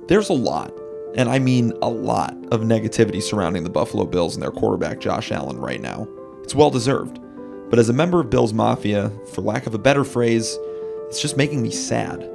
There's a lot, and I mean a lot, of negativity surrounding the Buffalo Bills and their quarterback Josh Allen right now. It's well deserved. But as a member of Bills Mafia, for lack of a better phrase, it's just making me sad.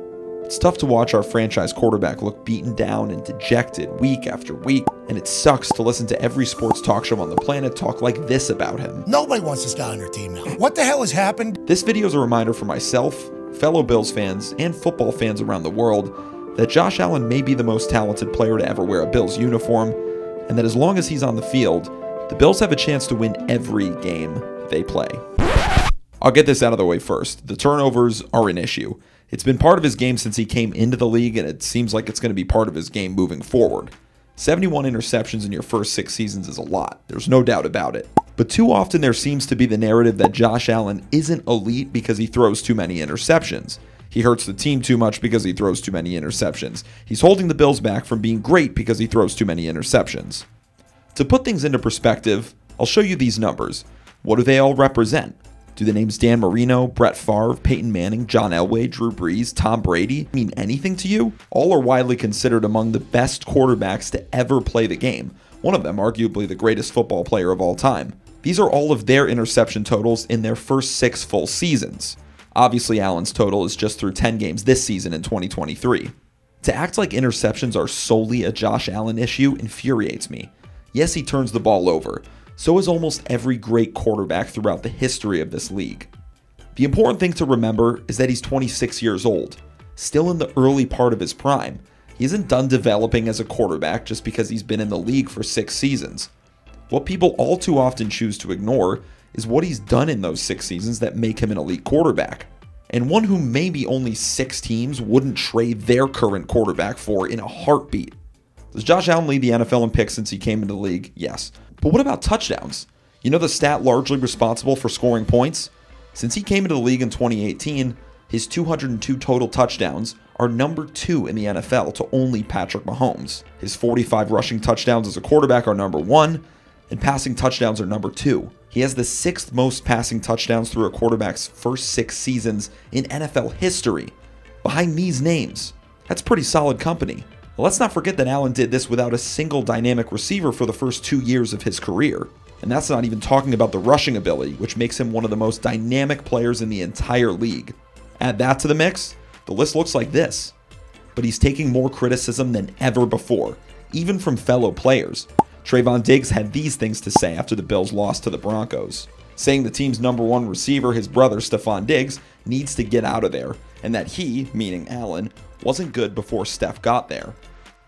It's tough to watch our franchise quarterback look beaten down and dejected week after week, and it sucks to listen to every sports talk show on the planet talk like this about him. Nobody wants this guy on their team now. What the hell has happened? This video is a reminder for myself, fellow Bills fans, and football fans around the world that Josh Allen may be the most talented player to ever wear a Bills uniform, and that as long as he's on the field, the Bills have a chance to win every game they play. I'll get this out of the way first. The turnovers are an issue. It's been part of his game since he came into the league, and it seems like it's going to be part of his game moving forward. 71 interceptions in your first 6 seasons is a lot. There's no doubt about it. But too often there seems to be the narrative that Josh Allen isn't elite because he throws too many interceptions. He hurts the team too much because he throws too many interceptions. He's holding the Bills back from being great because he throws too many interceptions. To put things into perspective, I'll show you these numbers. What do they all represent? Do the names Dan Marino, Brett Favre, Peyton Manning, John Elway, Drew Brees, Tom Brady mean anything to you? All are widely considered among the best quarterbacks to ever play the game. One of them arguably the greatest football player of all time. These are all of their interception totals in their first 6 full seasons. Obviously, Allen's total is just through 10 games this season in 2023. To act like interceptions are solely a Josh Allen issue infuriates me. Yes, he turns the ball over. So is almost every great quarterback throughout the history of this league. The important thing to remember is that he's 26 years old, still in the early part of his prime. He isn't done developing as a quarterback just because he's been in the league for 6 seasons. What people all too often choose to ignore is what he's done in those 6 seasons that make him an elite quarterback, and one who maybe only 6 teams wouldn't trade their current quarterback for in a heartbeat. Does Josh Allen lead the NFL in picks since he came into the league? Yes. But what about touchdowns? You know the stat largely responsible for scoring points? Since he came into the league in 2018, his 202 total touchdowns are number 2 in the NFL to only Patrick Mahomes. His 45 rushing touchdowns as a quarterback are number 1, and passing touchdowns are number 2. He has the 6th most passing touchdowns through a quarterback's first 6 seasons in NFL history. Behind these names, that's pretty solid company. Well, let's not forget that Allen did this without a single dynamic receiver for the first 2 years of his career. And that's not even talking about the rushing ability, which makes him one of the most dynamic players in the entire league. Add that to the mix, the list looks like this. But he's taking more criticism than ever before, even from fellow players. Trayvon Diggs had these things to say after the Bills lost to the Broncos, saying the team's number 1 receiver, his brother Stephon Diggs, needs to get out of there, and that he, meaning Allen, wasn't good before Steph got there.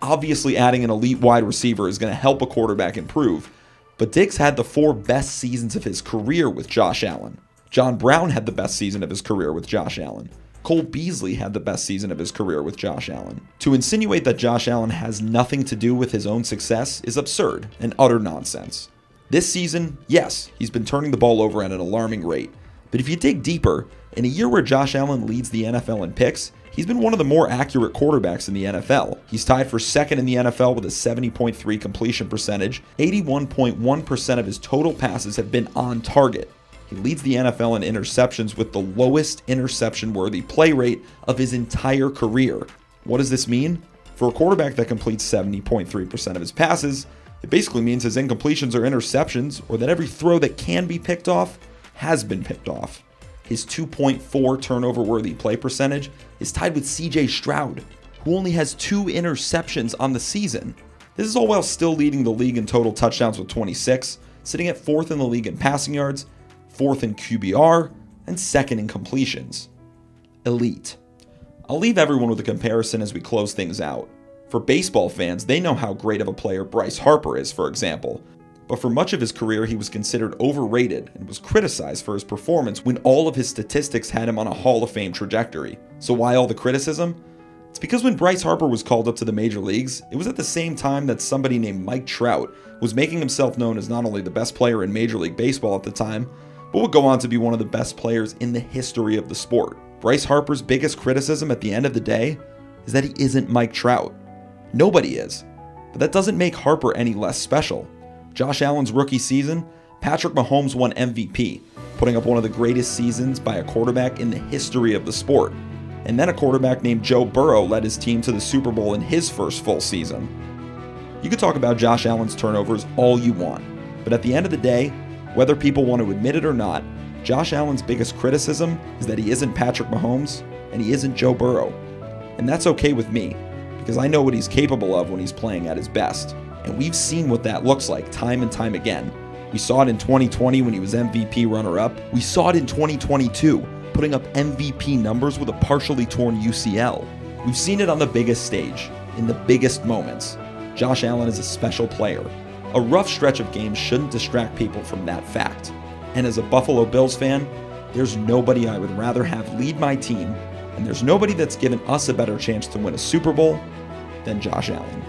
Obviously, adding an elite wide receiver is going to help a quarterback improve, but Diggs had the 4 best seasons of his career with Josh Allen. John Brown had the best season of his career with Josh Allen. Cole Beasley had the best season of his career with Josh Allen. To insinuate that Josh Allen has nothing to do with his own success is absurd and utter nonsense. This season, yes, he's been turning the ball over at an alarming rate, but if you dig deeper, in a year where Josh Allen leads the NFL in picks, he's been one of the more accurate quarterbacks in the NFL. He's tied for 2nd in the NFL with a 70.3 completion percentage. 81.1% of his total passes have been on target. He leads the NFL in interceptions with the lowest interception-worthy play rate of his entire career. What does this mean? For a quarterback that completes 70.3% of his passes, it basically means his incompletions are interceptions, or that every throw that can be picked off has been picked off. His 2.4 turnover-worthy play percentage is tied with CJ Stroud, who only has 2 interceptions on the season. This is all while still leading the league in total touchdowns with 26, sitting at 4th in the league in passing yards, 4th in QBR, and 2nd in completions. Elite. I'll leave everyone with a comparison as we close things out. For baseball fans, they know how great of a player Bryce Harper is, for example. But for much of his career, he was considered overrated and was criticized for his performance when all of his statistics had him on a Hall of Fame trajectory. So why all the criticism? It's because when Bryce Harper was called up to the major leagues, it was at the same time that somebody named Mike Trout was making himself known as not only the best player in Major League Baseball at the time, but would go on to be one of the best players in the history of the sport. Bryce Harper's biggest criticism at the end of the day is that he isn't Mike Trout. Nobody is. But that doesn't make Harper any less special. Josh Allen's rookie season, Patrick Mahomes won MVP, putting up one of the greatest seasons by a quarterback in the history of the sport. And then a quarterback named Joe Burrow led his team to the Super Bowl in his first full season. You could talk about Josh Allen's turnovers all you want, but at the end of the day, whether people want to admit it or not, Josh Allen's biggest criticism is that he isn't Patrick Mahomes and he isn't Joe Burrow. And that's okay with me, because I know what he's capable of when he's playing at his best. And we've seen what that looks like time and time again. We saw it in 2020 when he was MVP runner-up. We saw it in 2022, putting up MVP numbers with a partially torn UCL. We've seen it on the biggest stage, in the biggest moments. Josh Allen is a special player. A rough stretch of games shouldn't distract people from that fact. And as a Buffalo Bills fan, there's nobody I would rather have lead my team, and there's nobody that's given us a better chance to win a Super Bowl than Josh Allen.